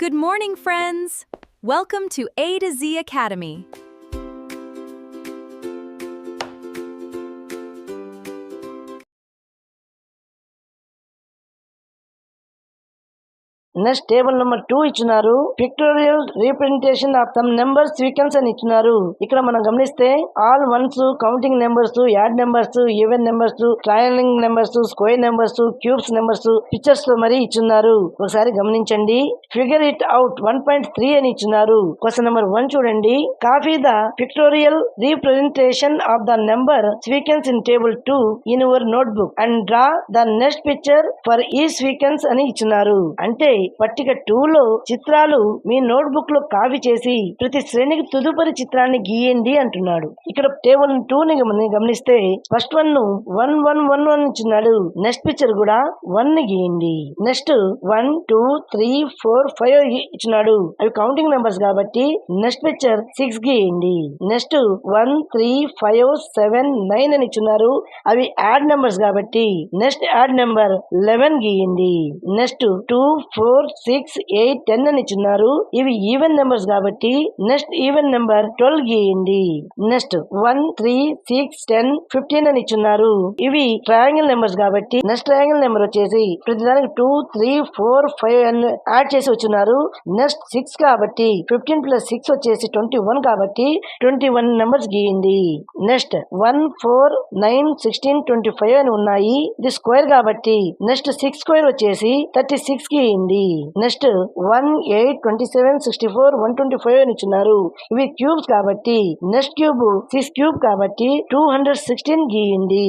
Good morning, friends! Welcome to A to Z Academy. Next table number 2 ఇచ్చినారు. Pictorial representation of some numbers sequence అని ఇచ్చినారు. ఇక్కడ మనం గమనిస్తే all once, counting numbers, add numbers, even numbers, triangle numbers, square numbers, cubes numbers pictures లో మరి ఇచ్చున్నారు. ఒకసారి గమనించండి. ఫిగర్ ఇట్ అవుట్ 1.3 అని ఇచ్చినారు. క్వశ్చన్ నెంబర్ 1 చూడండి. Copy the pictorial representation of the number sequence in table 2 in your notebook and draw the next picture for ఈ sequence అని ఇచ్చినారు. అంటే పట్టిక 2 లో చిత్రాలు మీ నోట్ బుక్ లో కాపీ చేసి ప్రతి శ్రేణికి తదుపరి చిత్రాన్ని గీయండి అంటున్నాడు. ఇక్కడ టేబుల్ 2 ని గమనిస్తే ఫస్ట్ వన్ 1 1 1 1 ఇచ్చినాడు. నెక్స్ట్ పిక్చర్ కూడా 1 ని గీయండి. నెక్స్ట్ 1 2 3 4 5 ఇచ్చినాడు. అవి కౌంటింగ్ నెంబర్స్ కాబట్టి నెక్స్ట్ పిక్చర్ 6 గీయండి. నెక్స్ట్ 1 3 5 7 9 అని ఇచ్చినారు. అవి యాడ్ నెంబర్స్ కాబట్టి నెక్స్ట్ యాడ్ నెంబర్ 11 గీయండి. నెక్స్ట్ 2 4 6 8 10 అని ఇచ్చినారు. ఇవి ఈవెన్ నెంబర్స్ కాబట్టి నెక్స్ట్ ఈవెన్ నెంబర్ 12 గీయండి. నెక్స్ట్ 1 3 6 10 15 అని ఇచ్చినారు. ఇవి ట్రయాంగిల్ నెంబర్స్ కాబట్టి నెక్స్ట్ ట్రయాంగిల్ నెంబర్ వచ్చేసి ప్రతిదానికి 2 3 4 5 అని యాడ్ చేసి వచ్చినారు. నెక్స్ట్ 6 కాబట్టి 15 ప్లస్ 6 వచ్చేసి 21 కాబట్టి 21 నెంబర్స్ గీయండి. నెక్స్ట్ 1 4 9 16 25 అని ఉన్నాయి. ఇది స్క్వేర్ కాబట్టి నెక్స్ట్ 6 స్క్వేర్ వచ్చేసి 36 గీయండి. నెక్స్ట్ 1 8 27 64 125 అని ఇచ్చినారు. ఇవి క్యూబ్స్ కాబట్టి నెక్స్ట్ క్యూబ్ 6 క్యూబ్ కాబట్టి 216 గీయండి.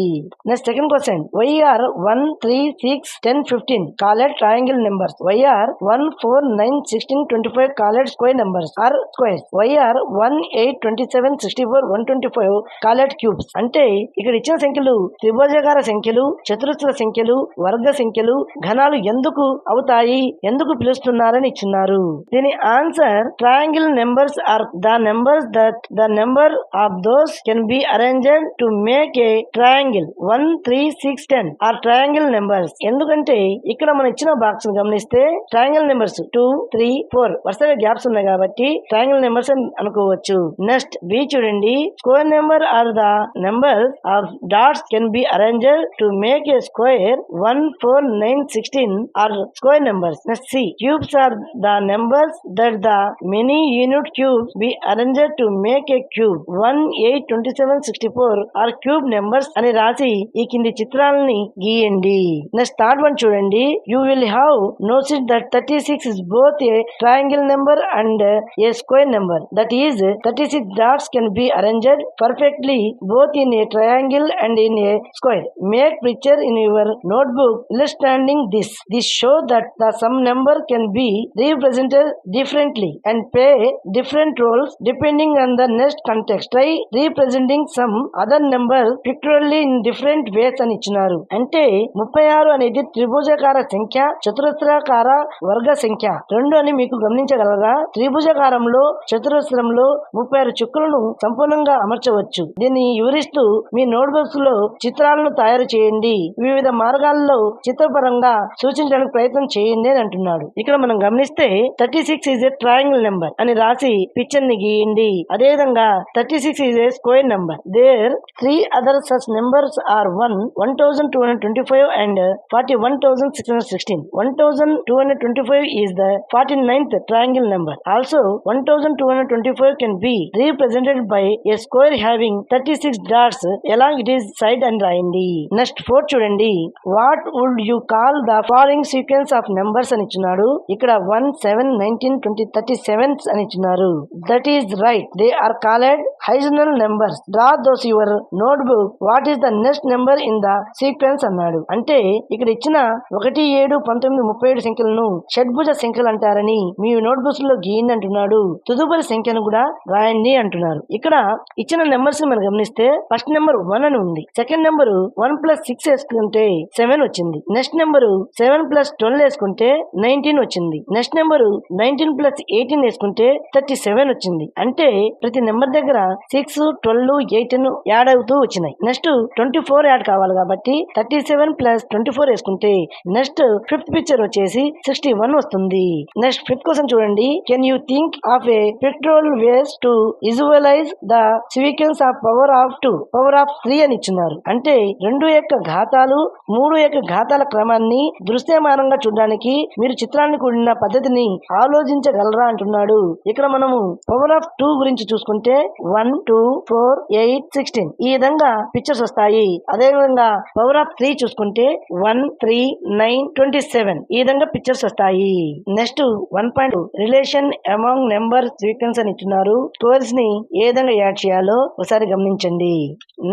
Next second question. YR 1 3 6 10 15 call it triangle numbers. YR 1 4 9 16 25 call it square numbers or squares. YR 1 8 27 64 125 call it cubes. అంటే ఇక్కడ ఇచ్చిన సంఖ్యలు త్రిభుజాకార సంఖ్యలు, చతురస్ర సంఖ్యలు, వర్గ సంఖ్యలు, ఘనాలు ఎందుకు అవుతాయి, ఎందుకు పిలుస్తున్నారని ఇచ్చినారు. దీని answer triangle numbers are the numbers that the number of those can be arranged to make a triangle. 1 3 6 10 are triangle numbers. ఎందుకంటే ఇక్కడ మనం ఇచ్చిన బాక్స్ గమనిస్తే ట్రయాంగిల్ నెంబర్స్ 2 3 4 వరుసగా గ్యాప్స్ ఉన్నాయి కాబట్టి ట్రయాంగిల్ నెంబర్స్ అని అనుకోవచ్చు. నెక్స్ట్ బి చూడండి. Square number are the numbers of dots can be arranged to make a square. 1 4 9 16 are square numbers. Next C. Cubes are the numbers that the many unit cubes be arranged to make a cube. 1 8 27 64 are cube numbers అని రాసి ఈ కింది చిత్రాలని గీయండి. Next third one చూడండి. You will have noticed that 36 is both a triangle number and a square number. That is 36 dots can be arranged perfectly both in a triangle and in a square. Make picture in your notebook illustrating this. This show that the sum number can be represented differently and play different roles depending on the next context. Try representing some other number pictorially in different ways అని ఇచ్చినారు. అంటే 36 అనేది త్రిభుజాకార సంఖ్య, చతురస్రాకార వర్గ సంఖ్య రెండు అని మీకు గమనించగలరా? త్రిభుజాకారంలో, చతురస్రంలో 36 చుక్కలను సంపూర్ణంగా అమర్చవచ్చు. దీన్ని వివరిస్తూ మీ నోట్బుక్స్ లో చిత్రాలను తయారు చేయండి. వివిధ మార్గాల్లో చిత్రపరంగా సూచించడానికి ప్రయత్నం చేయండి అని అంటున్నాడు. ఇక్కడ మనం గమనిస్తే 36 ఈజ్ ఏ ట్రయాంగిల్ నెంబర్ అని రాసి పిక్చర్ ని గీయండి. అదే విధంగా 36 is a square number. There 3 other such numbers are 1 1225 and 41616. 1225 is the 49th triangle number. Also 1225 can be represented by a square having 36 dots along its side అని రాయండి. Next 4 చూడండి. What would you call the following sequence of numbers అని ఇచ్చినాడు. ఇక్కడ 1 7 19 20 37 అని ఇచ్చినారు. That is right. They are called hexagonal numbers. Draw those your notebook. What is the next number in the sequence అన్నాడు. అంటే ఇక్కడ ఇచ్చిన 1 7 19 37 సంఖ్యలను షడ్భుజ సంఖ్యలు అంటారని మీ నోట్బుక్స్ లో గీయండి అంటున్నాడు. తదుపరి సంఖ్యను కూడా రాయండి అంటున్నారు. ఇక్కడ ఇచ్చిన నెంబర్స్ మనం గమనిస్తే ఫస్ట్ నెంబర్ 1 అని ఉంది. సెకండ్ నెంబర్ 1 + 6 వేసుకుంటే 7 వచ్చింది. నెక్స్ట్ నెంబర్ 7 + 12 వేసుకుంటే 19 వచ్చింది. నెక్స్ట్ నెంబర్ 19 ప్లస్ 18 వేసుకుంటే 37 వచ్చింది. అంటే ప్రతి నెంబర్ దగ్గర 6, 12, 18 యాడ్ అవుతూ వచ్చినాయి. నెక్స్ట్ 24 యాడ్ కావాలి కాబట్టి 37 ప్లస్ 24 వేసుకుంటే నెక్స్ట్ ఫిఫ్త్ పిక్చర్ వచ్చేసి 61 వస్తుంది. నెక్స్ట్ ఫిఫ్త్ క్వశ్చన్ చూడండి. Can you think of a pictorial ways to visualize the sequence of power of 2 power of 3 అని ఇచ్చున్నారు. అంటే 2 యొక్క ఘాతాలు 3 యొక్క ఘాతాల క్రమాన్ని దృశ్యమానంగా చూడడానికి మీరు చిత్రాన్ని కూడిన పద్ధతిని ఆలోచించగలరా అంటున్నాడు. ఇక్కడ మనము పవర్ ఆఫ్ 2 గురించి చూసుకుంటే 1, 2, 4, 8, 16 ఈ విధంగా పిక్చర్స్ వస్తాయి. అదే విధంగా పవర్ ఆఫ్ 3 చూసుకుంటే 1, 3, 9, 27 ఈ విధంగా పిక్చర్స్ వస్తాయి. Next 1.2 relation among number sequence అని ఇచ్చున్నారు. స్కోర్స్ ని ఏ విధంగా యాడ్ చేయాలో ఒకసారి గమనించండి.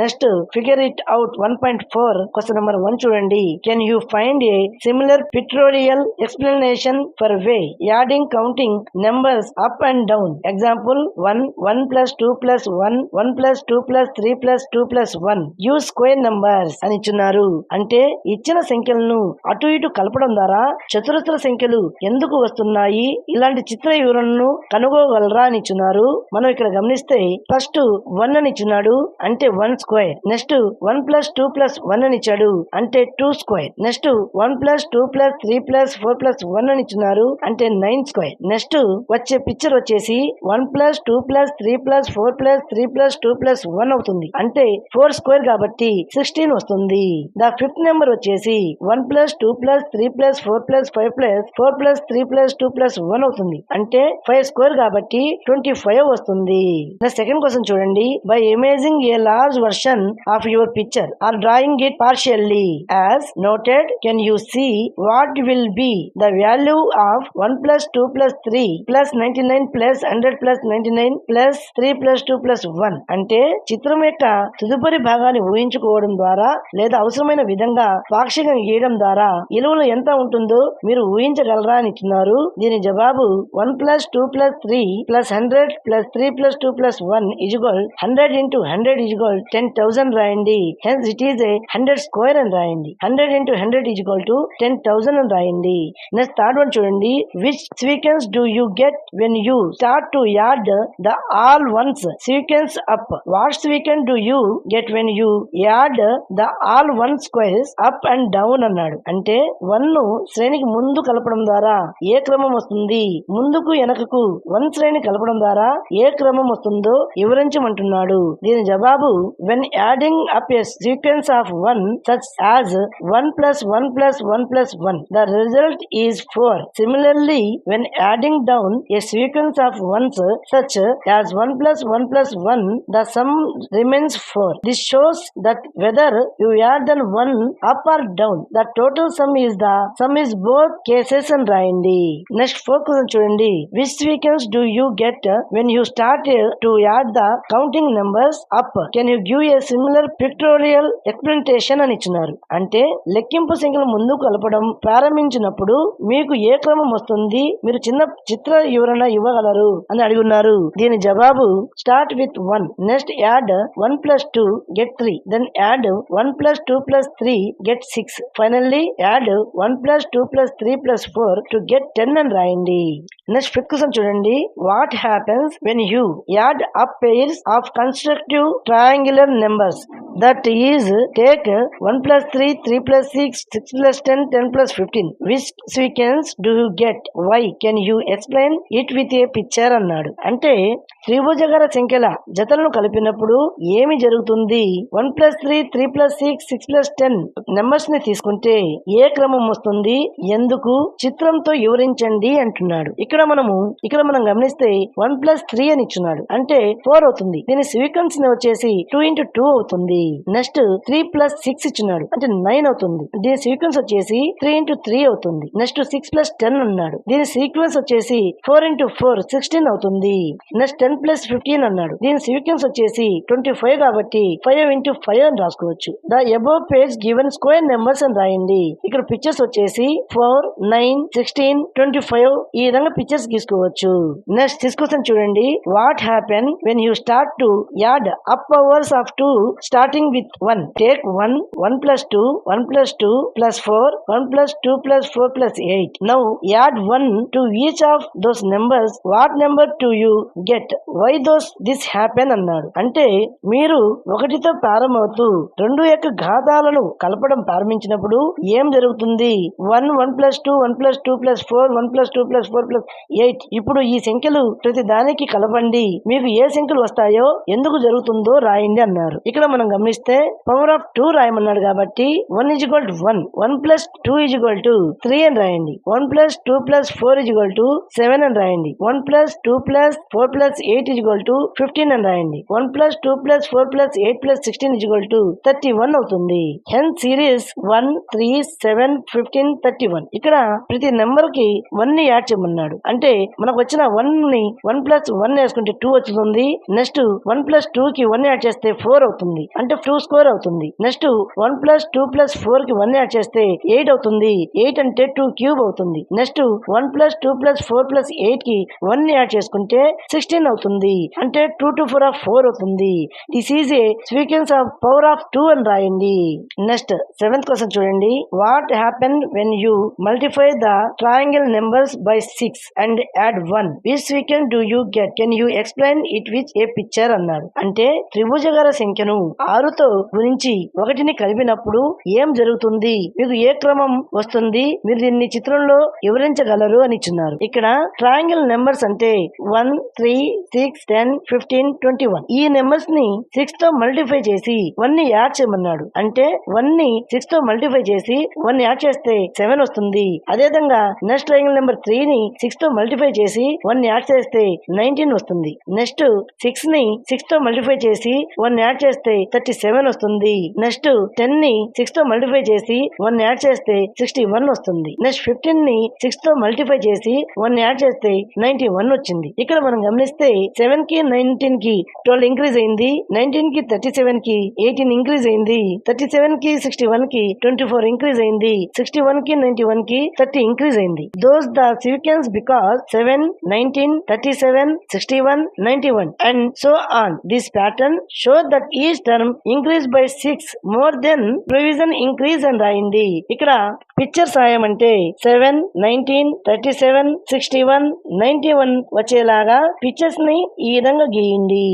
Next figure it out 1.4 question number 1 చూడండి. Can you find a similar pictorial explanation for way adding counting numbers up and down. Example 1, 1 plus 2 plus 1, 1 plus 2 plus 3 plus 2 plus 1 use square numbers అని ఇచ్చున్నారు. అంటే ఇచ్చిన సంఖ్యలను అటు ఇటు కలపడం ద్వారా చతురస్ర సంఖ్యలు ఎందుకు వస్తున్నాయి, ఇలాంటి చిత్ర వివరణను కనుగోగలరా అని ఇచ్చున్నారు. మనం ఇక్కడ గమనిస్తే ఫస్ట్ 1 అని ఇచ్చున్నాడు అంటే 1 స్క్వేర్. నెక్స్ట్ 1 plus 2 plus 1 అని ఇచ్చాడు అంటే 2 square. Next 1 plus 2 plus 3 plus 4 plus 1 అని ఇచ్చున్నారు అంటే 9 స్క్వేర్. నెక్స్ట్ వచ్చే పిక్చర్ వచ్చేసి 1 plus 2 plus 3 plus 4 plus 3 plus 2 plus 1 అవుతుంది. అంటే 4 స్క్వేర్ కాబట్టి 16 వస్తుంది. ద ఫిఫ్త్ నెంబర్ వచ్చేసి 1 plus 2 plus 3 plus 4 plus 5 plus 4 plus 3 plus 2 plus 1 అవుతుంది. అంటే 5 స్క్వేర్ కాబట్టి 25 వస్తుంది. సెకండ్ క్వశ్చన్ చూడండి. By imaging a large version of your picture or drawing it partially as noted can you see what will be the value of 1 plus 2 plus 3 plus 99 plus 100 plus 99 plus 3 plus 2 plus 1 అంటే చిత్రం యొక్క తదుపరి భాగాన్ని ఊహించుకోవడం ద్వారా లేదా అవసరమైన విధంగా పాక్షికంగా గీయడం ద్వారా విలువలు ఎంత ఉంటుందో మీరు ఊహించగలరా అని ఇస్తున్నారు. దీని జవాబు 1 plus 2 plus 3 plus 100 plus 3 plus 2 plus 1 is equal 100 into 100 is equal 10,000 రాయండి. Hence it is a 100 square అని రాయండి. 100 into 100 is equal to 10,000 అని రాయండి. నెక్స్ట్ థర్డ్ వన్ చూడండి. Which sequence do you get when you start to add the all once sequence up. What sequence do you get when you add the all one squares up and down అన్నాడు. అంటే 1 ను శ్రేణికి ముందు కలపడం ద్వారా ఏ క్రమం వస్తుంది, ముందుకు వెనకకు 1 శ్రేణి కలపడం ద్వారా ఏ క్రమం వస్తుందో వివరించమంటున్నాడు. దీని జవాబు when adding up A sequence of 1 such as 1 plus 1 plus 1 plus 1 the result is 4. Similarly, when adding down a sequence of ones such as 1 plus 1 plus 1 the sum remains 4. This shows that whether you add then 1 up or down the total sum is both cases and రాయండి. Next fourth question చూడండి. which sequence do you get when you start to add the counting numbers up? Can you give a similar pictorial explanation అని ఇచ్చినారు. అంటే లెక్కింపు సంఖ్యలు ముందుకు కలపడం ప్రారంభించినప్పుడు మీకు ఏ క్రమం వస్తుంది, మీరు చిన్న చిత్ర వివరణ ఇవ్వగలరు అని అడుగున్నారు. దీని జవాబు start with 1, next add 1 plus 2 get 3, then add 1 plus 2 plus 3 get 6, finally add 1 plus 2 plus 3 plus 4 to get 10 అని రాయండి. నెక్స్ట్ ఫిఫ్త్ క్వశ్చన్ చూడండి. What happens when you add up pairs of constructive triangular numbers that is take 1 plus 3, 3 plus 6, 6 plus 10, 10 plus 15. Which sequence do you get? Why? Can you explain it with a picture అన్నాడు. అంటే త్రిభుజాకార సంఖ్యల జతలను కలిపినప్పుడు ఏమి జరుగుతుంది, 1 plus 3, 3 plus 6, 6 plus 10 numbers ని తీసుకుంటే ఏ క్రమం వస్తుంది, ఎందుకు చిత్రంతో వివరించండి అంటున్నాడు. ఇక్కడ మనం గమనిస్తే 1 plus 3 అని ఇచ్చున్నాడు అంటే 4 అవుతుంది. దీని సీక్వెన్స్ వచ్చేసి 2 into 2 అవుతుంది. నెక్స్ట్ 3 plus 6 ఇచ్చున్నాడు అంటే 9 అవుతుంది. దీని సీక్వెన్స్ వచ్చేసి 3 into 3 అవుతుంది. నెక్స్ట్ 6 plus 10 అన్నాడు. దీని సీక్వెన్స్ వచ్చేసి 4 into 4 16 అవుతుంది. నెక్స్ట్ 10 plus 15 అన్నాడు. దీని సీక్వెన్స్ వచ్చేసి 25 కాబట్టి 5 into 5 అని రాసుకోవచ్చు. The above page given square numbers అని రాయండి. ఇక్కడ పిక్చర్స్ వచ్చేసి 4, 9, 16, 25 ఈ విధంగా పిక్చర్స్ గీసుకోవచ్చు. నెక్స్ట్ క్వశ్చన్ చూడండి. What happen when you start to add up powers of 2 starting with 1? Take 1, 1 plus 2, 1 plus 2 plus 4, 1 plus 2 plus 4 plus 8. Now add 1 to each of those numbers. What number do you get? Why does this happen అన్నాడు. అంటే మీరు 1తో ప్రారంభమవుతూ 2 యొక్క ఘాతాలను కలపడం ప్రారంభించినప్పుడు ఏం జరుగుతుంది? 1, 1 plus 2, 1 plus 2 plus 4, 1 plus 2 plus 4 plus 8. ఇప్పుడు ఈ సంఖ్యలు ప్రతి దానికి కలపండి, మీకు ఏ సంఖ్యలు వస్తాయో ఎందుకు జరుగుతుందో రాయండి అన్నారు. ఇక్కడ మనం గమనిస్తే పవర్ ఆఫ్ 2 రాయమన్నాడు కాబట్టి 1 is equal to 1, 1 plus 2 is equal to 3 అని రాయండి. 1 plus 2 plus 4 is equal to 7 అని రాయండి. 1 plus 2 plus 4 plus 8 is equal to 15 అని రాయండి. 1 plus 2 plus 4 plus 8 plus 16 is equal to 31 అవుతుంది. Hence series 1, 3, 7, 15, 31. ఇక్కడ ప్రతి నెంబర్ కి 1 ని యాడ్ చేయమన్నాడు. అంటే మనకు వచ్చిన 1 ని 1 plus 1 వేసుకుంటే 2 వస్తుంది. నెక్స్ట్ 1 plus 2 కి 1 యాడ్ చేస్తే 4 అవుతుంది, అంటే 2 స్క్వేర్ అవుతుంది. నెక్స్ట్ 1 plus 2 plus 4 కి 1 యాడ్ చేస్తే 8 అవుతుంది. 8 అంటే 2 క్యూబ్ అవుతుంది. నెక్స్ట్ 1 plus 2 plus 4 plus 8 కి 1 యాడ్ చేసుకుంటే 16 అవుతుంది, అంటే 2 to 4 of 4 అవుతుంది. This is a sequence of power of 2 అని రాయండి. నెక్స్ట్ 7th క్వశ్చన్ చూడండి. What happen when you multiply the triangle numbers by 6 and add 1? Which sequence do you get? Can you explain it with a picture అన్నాడు. అంటే త్రిభుజగర సంఖ్యను 6తో గురించి 1ని కలిపినప్పుడు ఏం జరుగుతుంది, మీకు ఏ క్రమం వస్తుంది, మీరు దీన్ని చిత్రంలో వివరించగలరు అని ఇచ్చున్నారు. ఇక్కడ ట్రయాంగిల్ నెంబర్స్ అంటే 1, 3, 6, 10, 15, 21. ఈ నెంబర్స్ ని 6 తో మల్టిఫై చేసి 1 ని యాడ్ చేయమన్నాడు. అంటే 1 ని 6 తో మల్టిఫై చేసి 1 యాడ్ చేస్తే 7 వస్తుంది. అదే విధంగా నెక్స్ట్ ట్రయాంగిల్ నెంబర్ 3 ని 6 తో మల్టిఫై చేసి 1 యాడ్ చేస్తే 19 వస్తుంది. నెక్స్ట్ 6 ని 6 తో మల్టిఫై చేసి 1 యాడ్ చేస్తే 37 వస్తుంది. నెక్స్ట్ 10 ని 6 తో మల్టిఫై చేసి 1 యాడ్ చేస్తే 61 వస్తుంది. నెక్స్ట్ 15 ని 6 తో మల్టిఫై చేసి 1 యాడ్ చేస్తే 91 వచ్చింది. ఇక్కడ మనం గమనిస్తే 7 కి 19 కి 12 ఇంక్రీజ్ అయింది, 19 కి 37 కి 18 ఇంక్రీజ్ అయింది, 37 కి 61 కి 24 ఇంక్రీజ్ అయింది, 61 కి 91 కి 30 ఇంక్రీజ్ అయింది. Those the sequence because 7, 19, 37, 61, 91 and so on. This pattern show that each term increase by 6 more than previous increase అని రాయండి. ఇక్కడ పిక్చర్ సాయం అంటే 7, 19, 37, 61, 91 వచ్చేలాగా పిక్చర్స్ ని ఈ విధంగా గీయండి.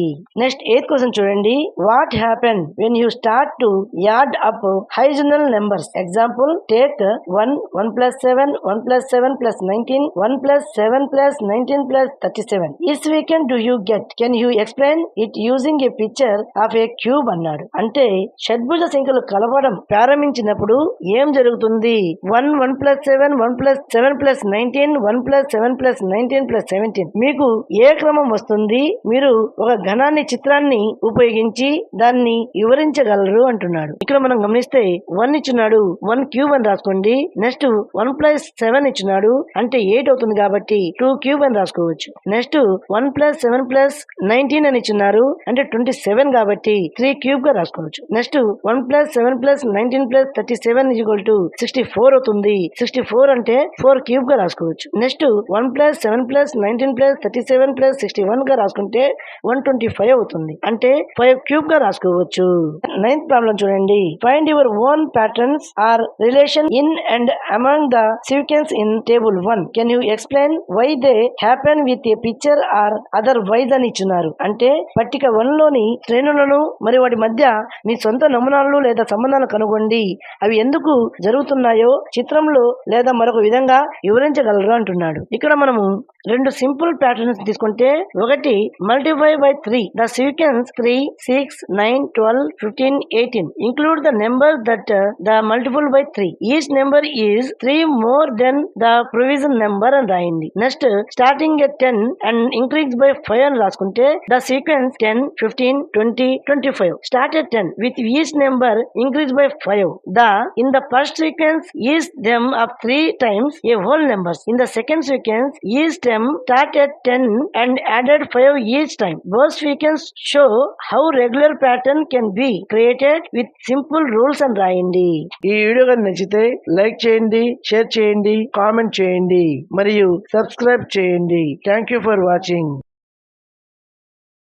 నెక్స్ట్ 8th క్వశ్చన్ చూడండి. What happen when you start to add up hexagonal numbers? Example take 1, 1 plus 7, 1 plus 7 plus 19, 1 plus 7 plus 19 plus 37. Which weekend do you get? Can you explain it using a picture of a cube అన్నాడు. అంటే షడ్భుజ సంఖ్యలు కలపడం ప్రారంభించినప్పుడు ఏం జరుగుతుంది? 1, 1 plus 7, 1 plus 7 plus 19, 1 plus 7 plus 19 plus 17. మీకు ఏ క్రమం వస్తుంది? మీరు ఒక ఘనాన్ని చిత్రాన్ని ఉపయోగించి దాన్ని వివరించగలరు అంటున్నాడు. ఇక్కడ మనం గమనిస్తే 1 ఇచ్చున్నాడు, 1 క్యూబ్ అని రాసుకోండి. నెక్స్ట్ 1 plus 7 ఇచ్చున్నాడు, అంటే 8 అవుతుంది కాబట్టి 2 క్యూబ్ అని రాసుకోవచ్చు. నెక్స్ట్ 1 plus 7 plus 19 అని ఇచ్చున్నారు, అంటే 27 కాబట్టి 3 క్యూబ్ గా రాసుకోవచ్చు. Next 1 plus 7 plus 19 plus 37 is equal to 64 అవుతుంది. 64 అంటే 4 క్యూబ్ గా రాసుకోవచ్చు. Next 1 plus 7 plus 19 plus 37 plus 61 గా రాసుకుంటే 125 అవుతుంది, అంటే 5 క్యూబ్ గా రాసుకోవచ్చు. 9th ప్రాబ్లం చూడండి. Find your own patterns or relation in and among the sequence in table 1. Can you explain why they happen with a picture or otherwise అని ఇచ్చున్నారు. అంటే పట్టిక 1 లోని శ్రేణులను మరియు వాటి మధ్య మీ సొంత నమూనాలు లేదా సంబంధాలను కనుగొండి. అవి ఎందుకు జరుగుతున్నాయో చిత్రంలో లేదా మరొక విధంగా వివరించగలరు అంటున్నాడు. ఇక్కడ మనము 2 సింపుల్ ప్యాటర్న్స్ తీసుకుంటే, ఒకటి multiply by 3. The sequence 3, 6, 9, 12, 15, 18 include the number that the multiple by 3. Each number is 3 more than the previous number అని రాయండి. Next starting at 10 and increase by 5 అని రాసుకుంటే the sequence 10, 15, 20, 25. Start at 10 with each number increase by 5. In the first sequence each them of 3 times a whole numbers. In the second sequence each term start at 10 and added 5 each time. Both sequences show how regular pattern can be created with simple rules అని రాయండి. ఈ video నచ్చితే like చేయండి, share చేయండి, comment చేయండి మరియు subscribe చేయండి. Thank you for watching.